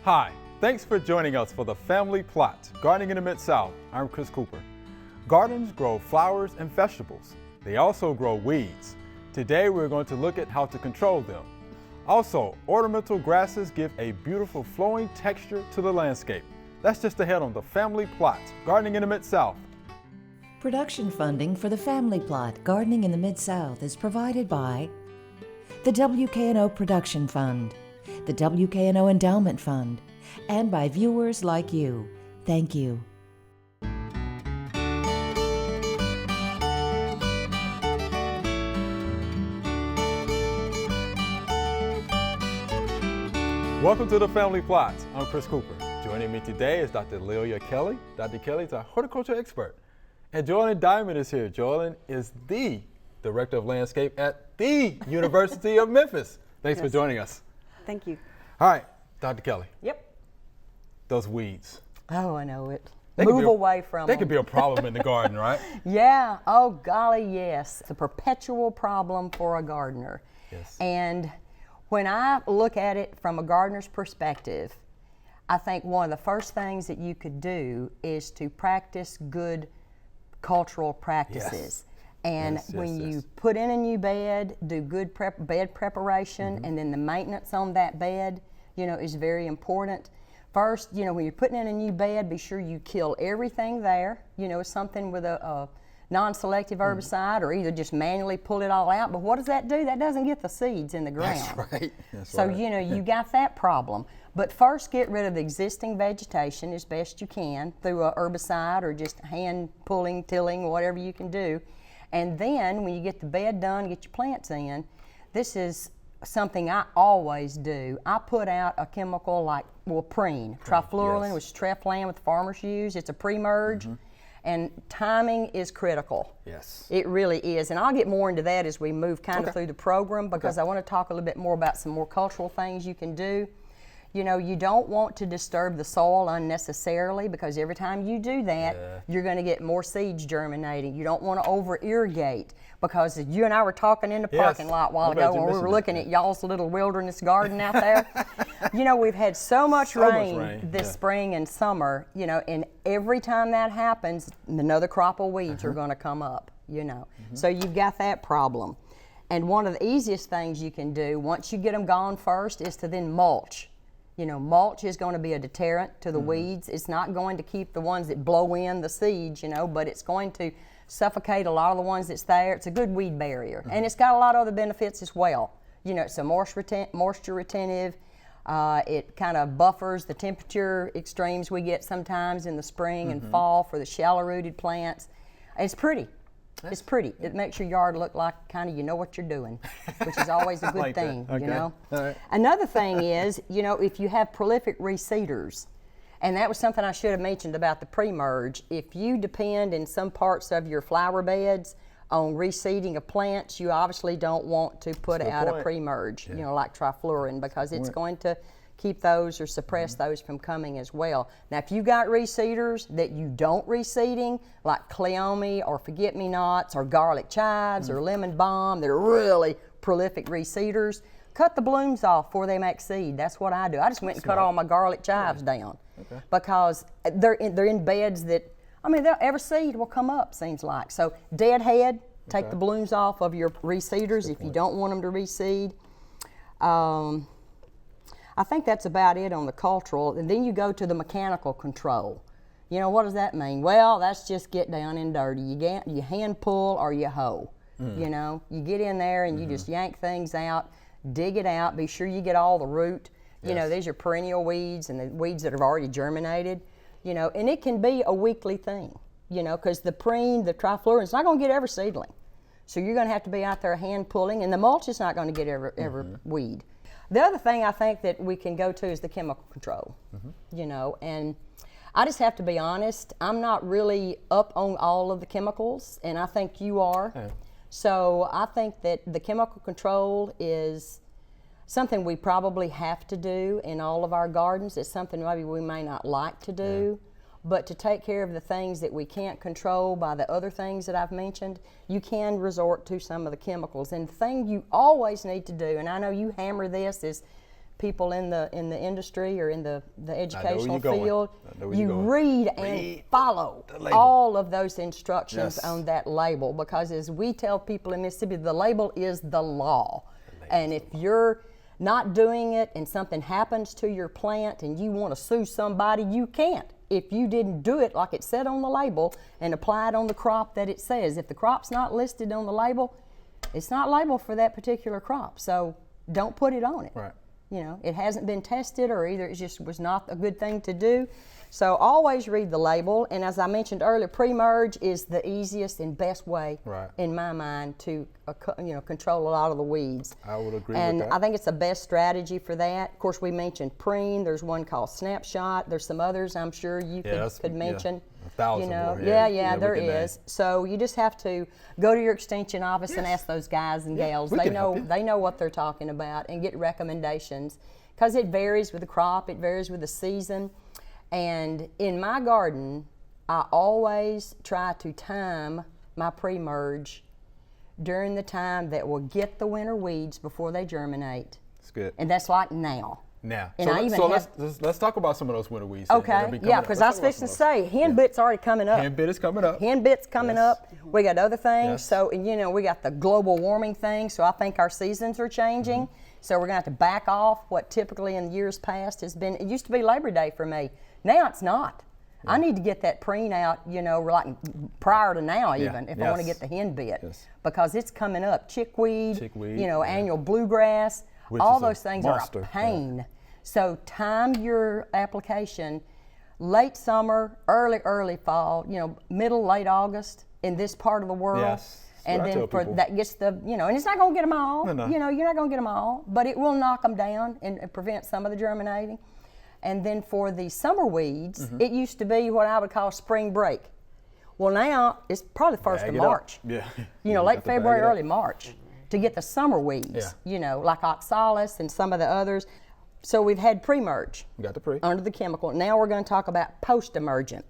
Hi, thanks for joining us for the Family Plot, Gardening in the Mid-South. I'm Chris Cooper. Gardens grow flowers and vegetables. They also grow weeds. Today we're going to look at how to control them. Also, ornamental grasses give a beautiful flowing texture to the landscape. That's just ahead on the Family Plot, Gardening in the Mid-South. Production funding for the Family Plot, Gardening in the Mid-South is provided by the WKNO Production Fund, the WKNO Endowment Fund, and by viewers like you. Thank you. Welcome to the Family Plot. I'm Chris Cooper. Joining me today is Dr. Lelia Kelly. Dr. Kelly is a horticulture expert. And Joellen Diamond is here. Joellen is the Director of Landscape at the University of Memphis. Thanks for joining us. Thank you. All right, Dr. Kelly. Yep. Those weeds. Oh, I know it. Move away from They them. could be a problem in the garden, right? Yeah. Oh, golly, yes. It's a perpetual problem for a gardener. Yes. And when I look at it from a gardener's perspective, I think one of the first things that you could do is to practice good cultural practices. Yes. And when you put in a new bed, do good bed preparation, and then the maintenance on that bed, is very important. First, when you're putting in a new bed, be sure you kill everything there. Something with a non-selective herbicide, or either just manually pull it all out. But what does that do? That doesn't get the seeds in the ground. That's right. That's so, right. you got that problem. But first, get rid of the existing vegetation as best you can through a herbicide or just hand pulling, tilling, whatever you can do. And then, when you get the bed done, get your plants in, this is something I always do. I put out a chemical like, Preen, trifluralin, yes. which is Treflan what the farmers use. It's a pre-merge. And timing is critical. Yes. It really is. And I'll get more into that as we move kind of through the program, because I want to talk a little bit more about some more cultural things you can do. You don't want to disturb the soil unnecessarily, because every time you do that, you're going to get more seeds germinating. You don't want to over-irrigate, because you and I were talking in the parking lot a while ago when we were looking at y'all's little wilderness garden out there. We've had so much rain this spring and summer, and every time that happens, another crop of weeds are going to come up, So you've got that problem. And one of the easiest things you can do, once you get them gone first, is to then mulch. Mulch is going to be a deterrent to the weeds. It's not going to keep the ones that blow in the seeds, but it's going to suffocate a lot of the ones that's there. It's a good weed barrier. And it's got a lot of other benefits as well. It's a moisture retentive. It kind of buffers the temperature extremes we get sometimes in the spring and fall for the shallow-rooted plants. It's pretty. It's pretty. It makes your yard look like kind of you know what you're doing, which is always a good like thing, that. Okay. All right. Another thing is, if you have prolific reseeders, and that was something I should have mentioned about the pre-merge, if you depend in some parts of your flower beds on reseeding of plants, you obviously don't want to put out a pre-merge, like trifluralin, because it's going to keep those or suppress those from coming as well. Now, if you've got reseeders that you don't reseeding, like cleome or forget-me-nots or garlic chives or lemon balm, that are really prolific reseeders, cut the blooms off before they make seed. That's what I do. I just went and cut all my garlic chives down because they're in beds that, every seed will come up, seems like. So dead head, take the blooms off of your reseeders if you don't want them to reseed. I think that's about it on the cultural, and then you go to the mechanical control. What does that mean? Well, that's just get down and dirty. You hand pull or you hoe. You get in there and you just yank things out, dig it out, be sure you get all the root. These are perennial weeds and the weeds that have already germinated, and it can be a weekly thing, because the preen, the trifluralin, it's not going to get every seedling. So you're going to have to be out there hand pulling, and the mulch is not going to get every weed. The other thing I think that we can go to is the chemical control, and I just have to be honest, I'm not really up on all of the chemicals, and I think you are. So I think that the chemical control is something we probably have to do in all of our gardens. It's something maybe we may not like to do, but to take care of the things that we can't control by the other things that I've mentioned, you can resort to some of the chemicals. And the thing you always need to do, and I know you hammer this, is people in the industry or in the educational going. field, I know where you you're going. read and follow the label. all of those instructions Yes. on that label, because as we tell people in Mississippi, the label is the law. And if you're not doing it and something happens to your plant and you want to sue somebody, you can't. If you didn't do it like it said on the label and apply it on the crop that it says. If the crop's not listed on the label, it's not labeled for that particular crop. So don't put it on it. Right. You know, it hasn't been tested, or either it just was not a good thing to do. So always read the label. And as I mentioned earlier, pre-merge is the easiest and best way, Right. in my mind, to control a lot of the weeds. I would agree and with that. I think it's the best strategy for that. Of course, we mentioned preen. There's one called snapshot. There's some others I'm sure you could mention. 1,000 You know, more, yeah, we there can name. is. So you just have to go to your extension office and ask those guys and gals. we They can help know you. they know what they're talking about, and get recommendations, because it varies with the crop, it varies with the season. And in my garden, I always try to time my pre-merge during the time that will get the winter weeds before they germinate. It's good. And that's like now. Now, And I even have- let's talk about some of those winter weeds. that are Okay, gonna be coming yeah, up. because Let's I was talk about fixing to some of say, hen bit's already coming up. those. Hen bit is coming up. Hen bit's coming Yes. up. We got other things. Yes. So, and you know, we got the global warming thing. So I think our seasons are changing. Mm-hmm. So we're going to have to back off what typically in the years past has been. It used to be Labor Day for me. Now it's not. I need to get that preen out, you know, like prior to now even, if I want to Yes. get the hen bit. Yes. Because it's coming up. Chickweed, Chickweed, you know, yeah. annual bluegrass, Which all is a those things monster, are yeah. a pain. So time your application late summer, early fall, you know, middle, late August in this part of the world. Yes, that's And what I then tell for people. that gets the, you know, and it's not going to get them all. No. You know, you're not going to get them all, but it will knock them down and prevent some of the germinating. And then for the summer weeds, Mm-hmm. it used to be what I would call spring break. Well, now it's probably the 1st Bag of it up. March. Yeah. You know, You late got to bag February, it up. early March to get the summer weeds, Yeah. you know, like oxalis and some of the others. So we've had pre-merge We got the pre. under the chemical. Now we're going to talk about post-emergent.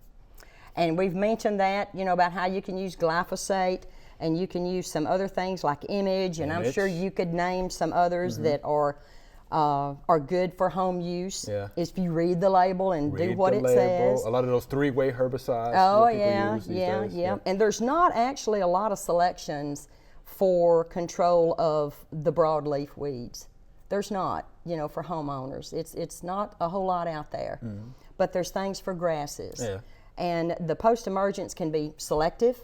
And we've mentioned that, you know, about how you can use glyphosate and you can use some other things like image, and I'm Image. sure you could name some others that are good for home use. Yeah. If you read the label and do Read what the it label. says. A lot of those three-way herbicides. Oh that people yeah, use these yeah, days. yeah. And there's not actually a lot of selections for control of the broadleaf weeds. There's not, you know, for homeowners. It's not a whole lot out there. But there's things for grasses. Yeah. And the post-emergents can be selective.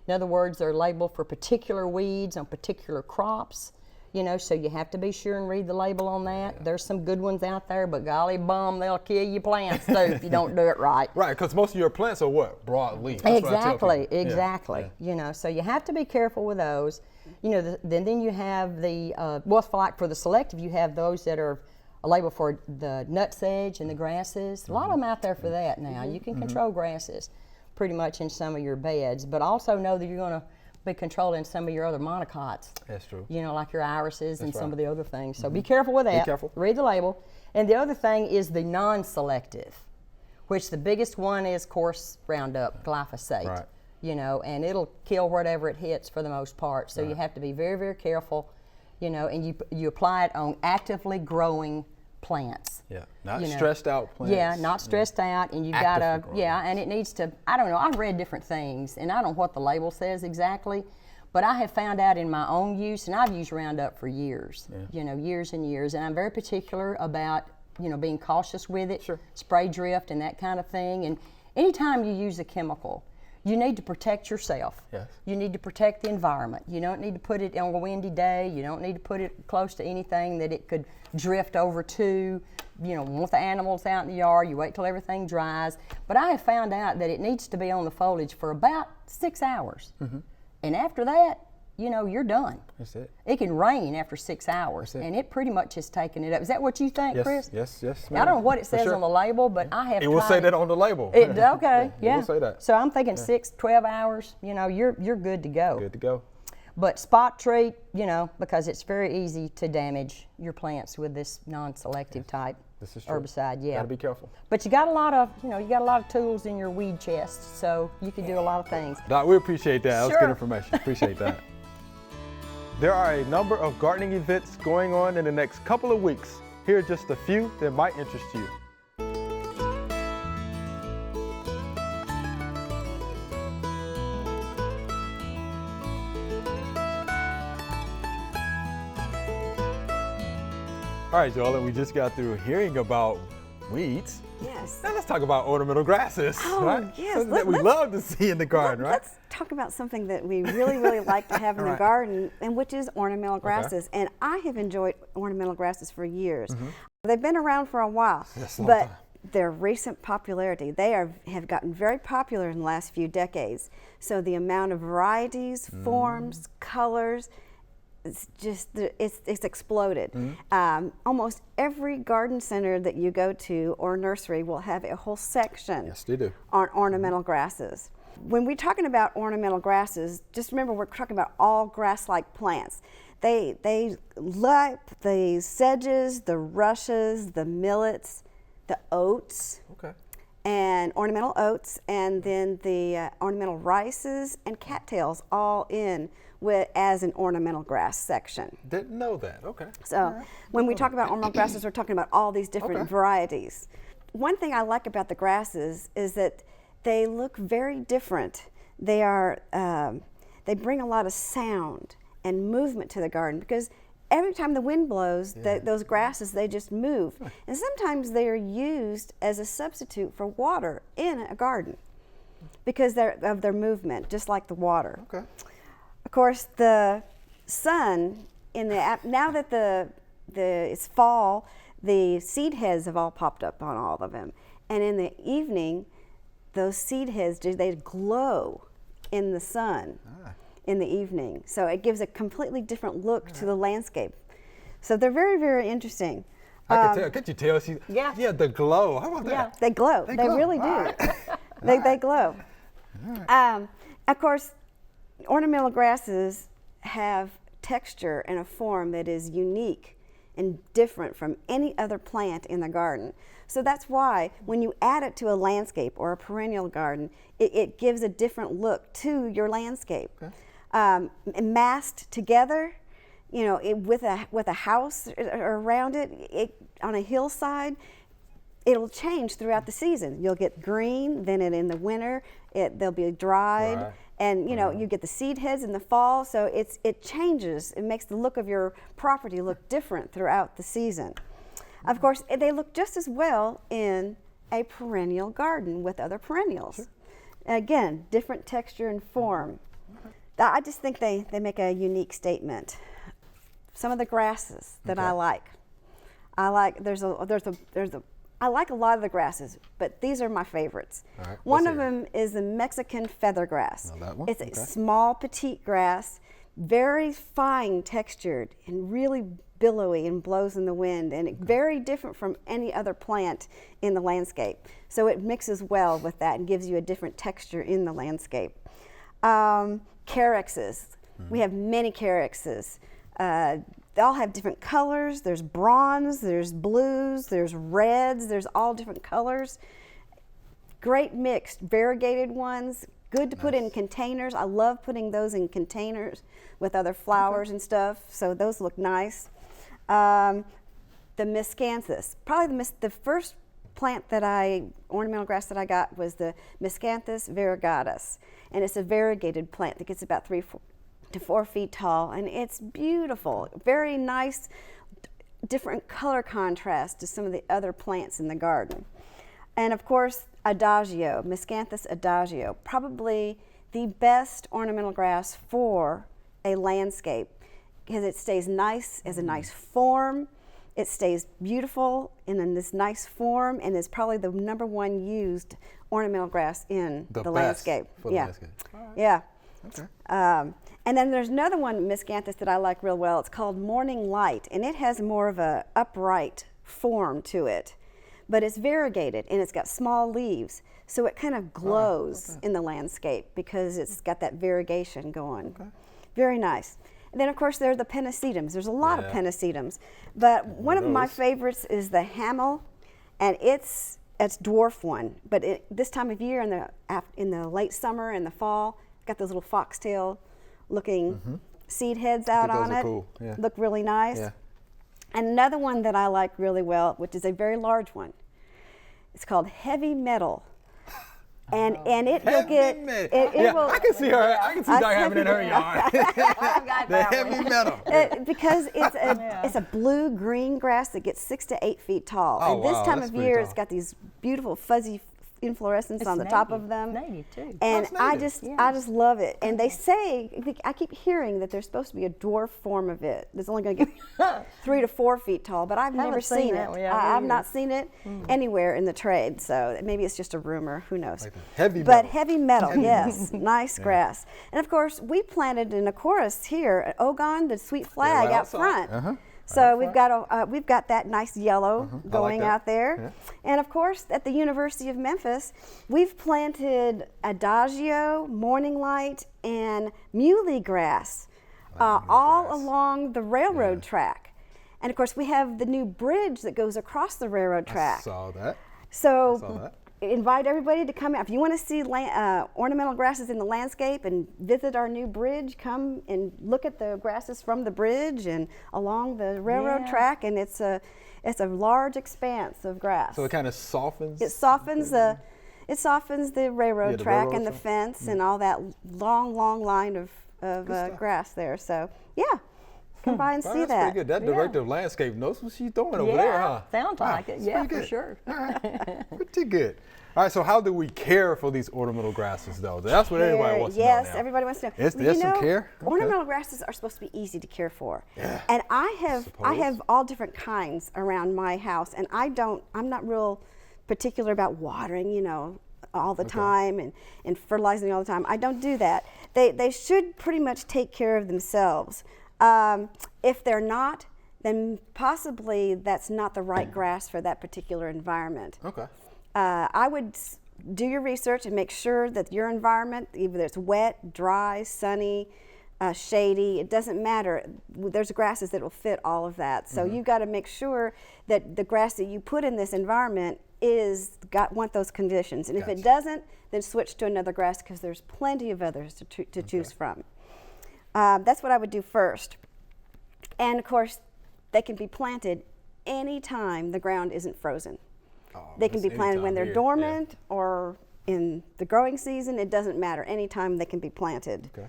In other words, they're labeled for particular weeds on particular crops. You know, so you have to be sure and read the label on that. There's some good ones out there, but golly bum, they'll kill your plants too if you don't do it right. Right, because most of your plants are what? Broadleaf. That's what I tell Exactly, people. Yeah, exactly. yeah. You know, so you have to be careful with those. You know, then you have the for the selective, you have those that are labeled for the nutsedge and the grasses. A lot of them out there for that now. You can control grasses pretty much in some of your beds, but also know that you're going to be controlling some of your other monocots. That's true. You know, like your irises and That's some right. of the other things. So be careful with that. careful. Read the label. And the other thing is the non-selective, which the biggest one is, of course, Roundup, glyphosate. Right. You know, and it'll kill whatever it hits for the most part. So you have to be very, very careful, you know, and you apply it on actively growing plants. Yeah, not You know. stressed out plants. Yeah, not stressed out, and you Actively gotta, growing. yeah, and it needs to, I don't know, I've read different things, and I don't know what the label says exactly, but I have found out in my own use, and I've used Roundup for years, you know, years and years, and I'm very particular about, you know, being cautious with it, Sure. spray drift and that kind of thing, and anytime you use a chemical, you need to protect yourself. Yes. You need to protect the environment. You don't need to put it on a windy day. You don't need to put it close to anything that it could drift over to. You know, want the animals out in the yard, you wait till everything dries. But I have found out that it needs to be on the foliage for about 6 hours. And after that, you know, you're done. That's it. It can rain after 6 hours, That's it. and it pretty much has taken it up. Is that what you think, Yes, Chris? yes, yes. I don't know what it For says sure. on the label, but I have It will tried say that on the label. it, okay, It yeah. will say that. So I'm thinking 6, 12 hours, you know, you're good to go. Good to go. But spot treat, you know, because it's very easy to damage your plants with this non-selective type This is true. herbicide, yeah. Gotta be careful. But you got a lot of tools in your weed chest, so you can do a lot of things. Doc, we appreciate that. That was Sure. good information. Appreciate that. There are a number of gardening events going on in the next couple of weeks Here are just a few that might interest you. All right, Joel, we just got through hearing about weeds. Yes. Now let's talk about ornamental grasses, Oh, right? yes. Something that we love to see in the garden, right? Let's talk about something that we really like to have in the garden, and which is ornamental grasses. And I have enjoyed ornamental grasses for years. They've been around for a while, Yes, a long but time. their recent popularity, have gotten very popular in the last few decades. So the amount of varieties, forms, colors, it's exploded. Almost every garden center that you go to or nursery will have a whole section Yes, they do. on ornamental grasses. When we're talking about ornamental grasses, just remember we're talking about all grass-like plants. They like the sedges, the rushes, the millets, the oats, Okay. and ornamental oats, and then the ornamental rices and cattails all in as an ornamental grass section. Didn't know that. Okay. So when we talk about ornamental grasses, we're talking about all these different varieties. One thing I like about the grasses is that they look very different. They bring a lot of sound and movement to the garden, because every time the wind blows, those grasses, they just move. And sometimes they are used as a substitute for water in a garden because of their movement, just like the water. Okay. Of course, the sun, now that it's fall, the seed heads have all popped up on all of them. And in the evening, those seed heads, they glow in the sun in the evening. So it gives a completely different look to the landscape. So they're very, very interesting. I can tell. Can't you tell? Yeah, the glow. How about that? They glow. They glow. really do. All right. They glow. Of course, ornamental grasses have texture and a form that is unique and different from any other plant in the garden. So that's why when you add it to a landscape or a perennial garden, it gives a different look to your landscape. Okay. Massed together, with a house around it on a hillside, it'll change throughout the season. You'll get green, then in the winter they'll be dried. Right. And you get the seed heads in the fall, so it changes. It makes the look of your property look different throughout the season. Of course, they look just as well in a perennial garden with other perennials. Sure. Again, different texture and form. I just think they make a unique statement. Some of the grasses that I like a lot of the grasses, but these are my favorites. All right, One of them is the Mexican feathergrass. Now that one? It's a small, petite grass, very fine textured and really billowy and blows in the wind, and very different from any other plant in the landscape. So it mixes well with that and gives you a different texture in the landscape. Caryxes. We have many caryxes. They all have different colors. There's bronze, there's blues, there's reds, there's all different colors. Great mixed, variegated ones. Good to put in containers. I love putting those in containers with other flowers and stuff, so those look nice. The miscanthus. Probably the first ornamental grass that I got was the Miscanthus variegatus, and it's a variegated plant that gets about 3 to 4 feet tall, and it's beautiful. Very nice, different color contrast to some of the other plants in the garden. And of course, adagio, Miscanthus adagio, probably the best ornamental grass for a landscape because it stays nice, has a nice form, it stays beautiful in this nice form, and is probably the #1 used ornamental grass in the landscape. For the landscape. Yeah. Okay. And then there's another one, Miscanthus, that I like real well. It's called Morning Light, and it has more of a upright form to it, but it's variegated and it's got small leaves, so it kind of glows in the landscape because it's got that variegation going. Okay. Very nice. And then of course there are the pennisetums. There's a lot of pennisetums, but one of my favorites is the Hamel, and it's dwarf one. But this time of year in the late summer and the fall, got those little foxtail looking seed heads out on it. Cool. Yeah. Look really nice. Yeah. And another one that I like really well, which is a very large one, it's called heavy metal. And it will get it will. I can see her. I can see Doc having it in her yard. The heavy metal. Because it's a blue-green grass that gets 6 to 8 feet tall. Oh, and this wow, time that's of pretty year, tall. it's got these beautiful fuzzy inflorescence It's on the top native. of them. Native, too. And That's I native. just love it. And they say, I keep hearing that there's supposed to be a dwarf form of it that's only going to get 3 to 4 feet tall, but I've never Haven't seen seen that it. one. Yeah, me I've either. not seen it anywhere in the trade, so maybe it's just a rumor. Who knows? Like heavy But metal. heavy metal, yes, nice grass. And of course, we planted an Acorus here at Ogon, the sweet flag right out outside. front. Uh-huh. So we've got that nice yellow going that. out there. And of course, at the University of Memphis, we've planted adagio, morning light, and muley grass all along the railroad track. And of course, we have the new bridge that goes across the railroad I track. saw that. So saw that. invite everybody to come out. If you want to see ornamental grasses in the landscape and visit our new bridge, come and look at the grasses from the bridge and along the railroad track. And it's a large expanse of grass. So it kind of softens. It softens the railroad the track railroad and the track. fence and all that long line of grass there. So yeah, come by and Wow, see that's that. pretty good. That director of landscape knows what she's doing over there, huh? Sounds like it. that's Yeah, pretty for good. sure. All right. Pretty good. All right, so how do we care for these ornamental grasses, though? That's what everybody wants to know Yes, now. everybody wants to know. There's some care? Okay. Ornamental grasses are supposed to be easy to care for. Yeah. And I have Suppose. all different kinds around my house, and I'm not real particular about watering, all the time and fertilizing all the time. I don't do that. They should pretty much take care of themselves. If they're not, then possibly that's not the right grass for that particular environment. Okay. I would do your research and make sure that your environment, either it's wet, dry, sunny, shady, it doesn't matter. There's grasses that will fit all of that. So you've got to make sure that the grass that you put in this environment want those conditions. And if it Gotcha. doesn't, then switch to another grass because there's plenty of others to choose from. That's what I would do first. And of course, they can be planted anytime the ground isn't frozen. Oh, They can be that's planted when anytime they're here. dormant or in the growing season. It doesn't matter. Anytime they can be planted. Okay.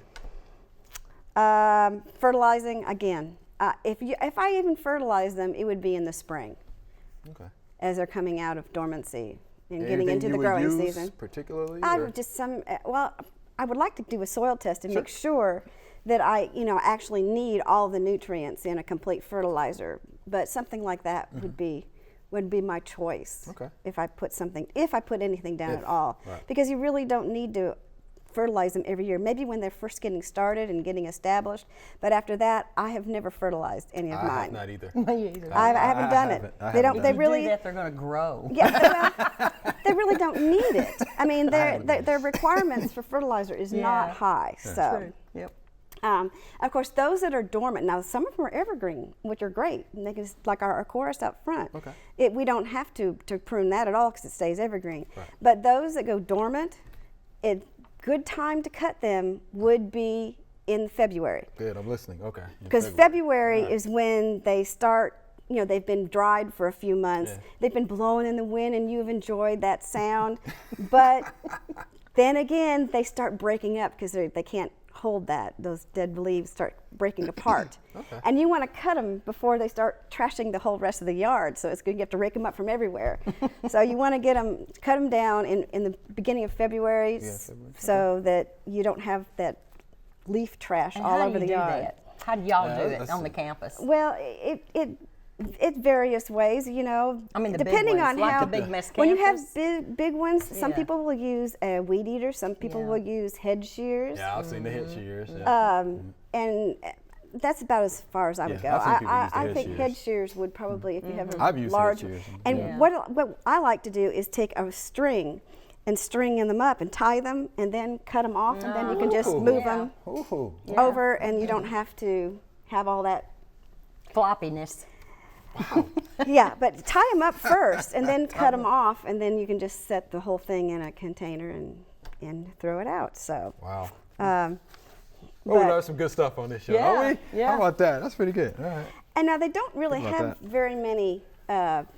Fertilizing again. If I even fertilize them, it would be in the spring Okay. as they're coming out of dormancy and getting Anything into you the would growing use season. particularly? I or- would just I would like to do a soil test and Sure. make sure that I actually need all the nutrients in a complete fertilizer. But something like that would be my choice. Okay. If I put anything down If, at all, right. because you really don't need to fertilize them every year. Maybe when they're first getting started and getting established, but after that, I have never fertilized any of I mine. have not either. Me either. I haven't done it. I They haven't don't. done They it. If really. you do that, they're going to grow. Yeah, well, they really don't need it. I mean, haven't their requirements for fertilizer is not Yeah. high. So, True. Yep. of course, those that are dormant, now some of them are evergreen, which are great. And they can, like our Acorus out front. Okay. We don't have to prune that at all because it stays evergreen. Right. But those that go dormant, good time to cut them would be in February. Good, I'm listening. Okay. In Because February is when they start, they've been dried for a few months. Yeah. They've been blowing in the wind and you've enjoyed that sound. But then again, they start breaking up because they can't hold that. Those dead leaves start breaking apart. Okay. And you want to cut them before they start trashing the whole rest of the yard. So it's good. You have to rake them up from everywhere. So you want to cut them down in the beginning of February, February. so that you don't have that leaf trash And all how over do the you do yard. that? How do y'all Yeah, do it that's- on the campus? Well, it various ways, I mean, the big depending ones, on like how the big mescanthus. when you have big ones, some Yeah. people will use a weed eater, some people Yeah. will use head shears, Yeah, I've seen the head shears. Yeah. and that's about as far as I would Yeah, go. I've seen people use the I head think shears. head shears would probably, if you have a I've used head large, shears, and yeah. what I like to do is take a string and string them up and tie them and then cut them off, and then you can just Ooh. move Yeah. them Ooh. over, and you don't have to have all that. Floppiness. Yeah, but tie them up first and then cut them off, and then you can just set the whole thing in a container and throw it out. So, Wow. um, Oh, we but- learned some good stuff on this show. Yeah, don't we? yeah. How about that? That's pretty good. All right. And now they don't really Think about have that. very many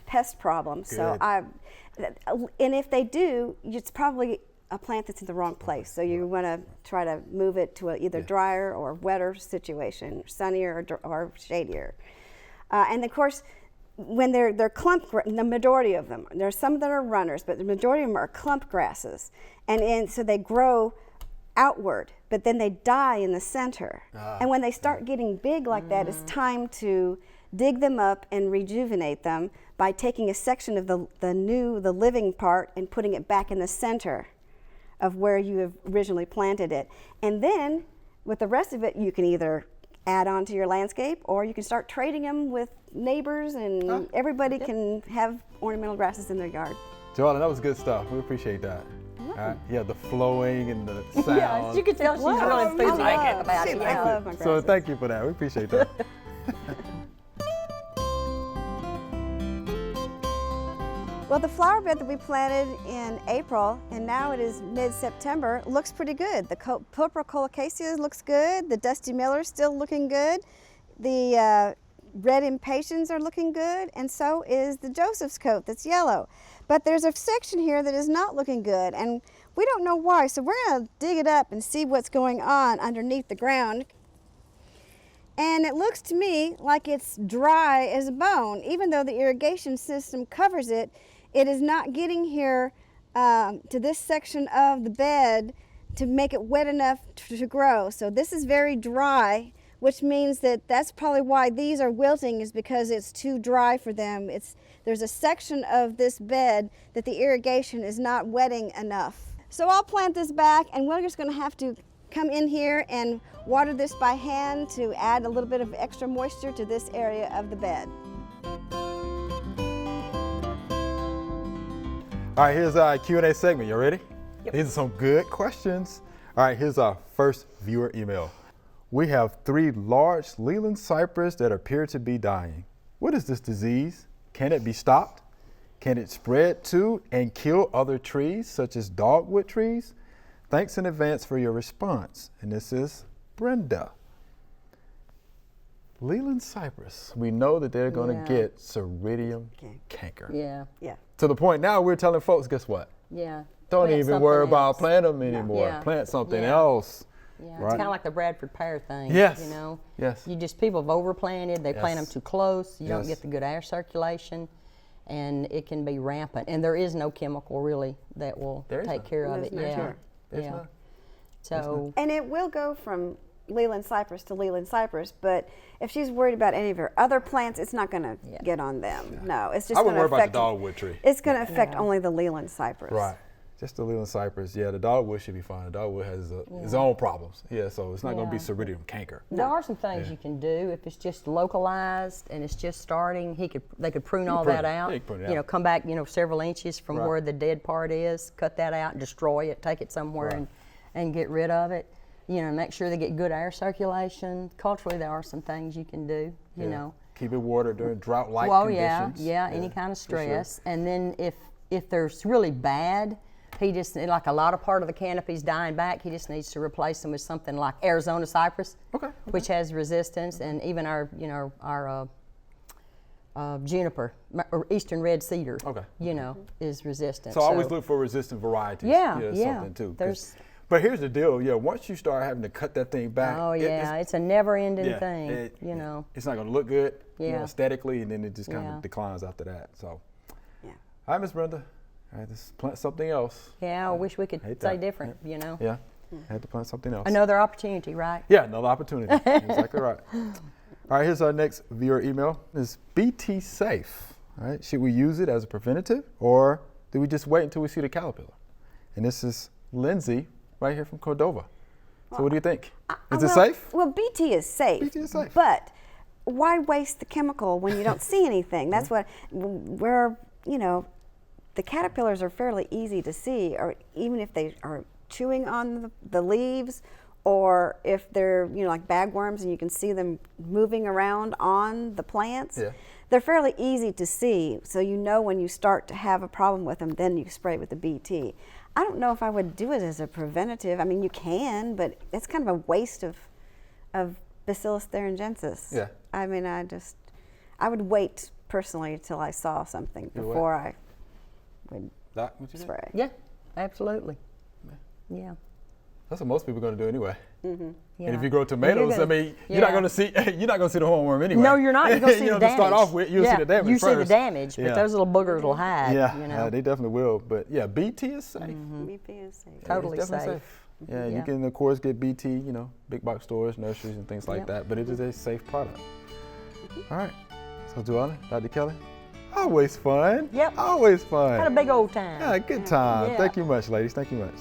pest problems. So Good. and if they do, it's probably a plant that's in the wrong place. So you want to try to move it to a either drier or wetter situation, sunnier or shadier. And of course, when they're clump, the majority of them, there's some that are runners, but the majority of them are clump grasses, and so they grow outward, but then they die in the center. And when they start getting big like that, it's time to dig them up and rejuvenate them by taking a section of the living part and putting it back in the center of where you have originally planted it. And then with the rest of it, you can either add on to your landscape, or you can start trading them with neighbors, and everybody can have ornamental grasses in their yard. Joanna, that was good stuff. We appreciate that. Yeah, the flowing and the sound. Yeah, you can tell she's really enthusiastic about it. I love my grasses. So thank you for that. We appreciate that. Well, the flower bed that we planted in April, and now it is mid-September, looks pretty good. The purple colocasia looks good. The Dusty Miller's still looking good. The red impatiens are looking good, and so is the Joseph's coat that's yellow. But there's a section here that is not looking good, and we don't know why, so we're gonna dig it up and see what's going on underneath the ground. And it looks to me like it's dry as a bone. Even though the irrigation system covers it, it is not getting here to this section of the bed to make it wet enough to grow. So this is very dry, which means that that's probably why these are wilting, is because it's too dry for them. There's a section of this bed that the irrigation is not wetting enough. So I'll plant this back, and we're just gonna have to come in here and water this by hand to add a little bit of extra moisture to this area of the bed. All right, here's our Q&A segment. You ready? Yep. These are some good questions. All right, here's our first viewer email. We have 3 large Leland cypress that appear to be dying. What is this disease? Can it be stopped? Can it spread to and kill other trees, such as dogwood trees? Thanks in advance for your response. And this is Brenda. Leland cypress. We know that they're going to get Ceridium canker. Yeah. To the point now we're telling folks, guess what? Yeah. Don't Plant even worry something about else. planting them anymore. Yeah. Plant something Yeah. else. Yeah, Right. it's kind of like the Bradford pear thing. Yes. You know. Yes. People have overplanted. They plant them Yes. too close. You don't Yes. get the good air circulation, and it can be rampant. And there is no chemical really that will There is take none. care of There's it. none. Yeah. Sure. There's Yeah. none. So. And it will go from Leland cypress to Leland cypress, but if she's worried about any of her other plants, it's not going to get on them. No, it's just I going wouldn't to worry about the affect dogwood tree. It's going to affect only the Leland cypress. Right. Just the Leland cypress. Yeah, the dogwood should be fine. The dogwood has its own problems. Yeah, so it's not going to be Yeah. Ceridium canker. There are some things you can do if it's just localized and it's just starting. They could prune all prune that it. out. Yeah, you can prune it You know, out. come back, several inches from Right. where the dead part is. Cut that out and destroy it. Take it somewhere Right. and get rid of it. Make sure they get good air circulation. Culturally, there are some things you can do. You Yeah. know. Keep it watered during drought-like Well, conditions. yeah, any kind of for sure. stress. And then if there's really bad, he just, like a lot of part of the canopy's dying back, he just needs to replace them with something like Arizona cypress, Okay. which has resistance, and even our juniper, or eastern red cedar, Okay. is resistant. So always look for resistant varieties. Yeah, Something too. 'cause- There's- But here's the deal. Yeah, once you start having to cut that thing back. Oh yeah, it's a never-ending yeah, thing. It's not going to look good. Yeah. Aesthetically, and then it just kind Yeah. of declines after that. So. Yeah. All right, Miss Brenda. All right, let's plant something else. Yeah, I wish we could Hate say that. different. Yeah. I had to plant something else. Another opportunity, right? Yeah, another opportunity. Exactly right. All right, here's our next viewer email. Is BT safe? All right, should we use it as a preventative, or do we just wait until we see the caterpillar? And this is Lindsay right here from Cordova. So what do you think? Is it safe? Well, BT is safe. BT is safe. But why waste the chemical when you don't see anything? That's what, the caterpillars are fairly easy to see, or even if they are chewing on the leaves, or if they're, like bagworms and you can see them moving around on the plants. Yeah. They're fairly easy to see, so when you start to have a problem with them, then you spray with the BT. I don't know if I would do it as a preventative. I mean, you can, but it's kind of a waste of Bacillus thuringiensis. Yeah. I mean, I would wait personally until I saw something before I would Doc, what you think? spray. Yeah, absolutely. Yeah. That's what most people are going to do anyway. Yeah. And if you grow tomatoes, You're I mean, you're not going to see the hornworm anyway. No, you're not. You're going to see You the know, to damage. start off with, you'll see the damage You see the first. damage, but Yeah. those little boogers will hide. Yeah, You know? they definitely will. But yeah, BT is safe. BP is safe. Yeah, it's Totally definitely safe. Yeah, you Yeah. can of course get BT, you know, big box stores, nurseries, and things like Yep. that. But it is a safe product. All right. So Joanna, Dr. Kelly, always fun. Yep. Always fun. Had a big old time. Yeah, good time. Yeah. Thank you much, ladies. Thank you much.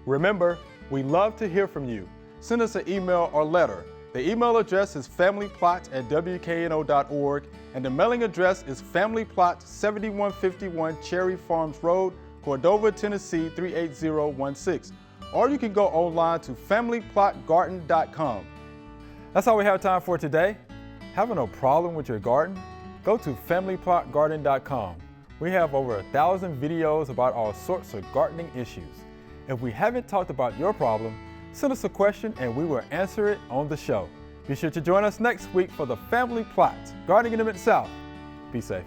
Remember, we love to hear from you. Send us an email or letter. The email address is familyplot@wkno.org, and the mailing address is Family Plot, 7151 Cherry Farms Road, Cordova, Tennessee 38016. Or you can go online to familyplotgarden.com. That's all we have time for today. Having a problem with your garden? Go to familyplotgarden.com. We have over 1,000 videos about all sorts of gardening issues. If we haven't talked about your problem, send us a question and we will answer it on the show. Be sure to join us next week for the Family Plot, Gardening in the Mid-South. Be safe.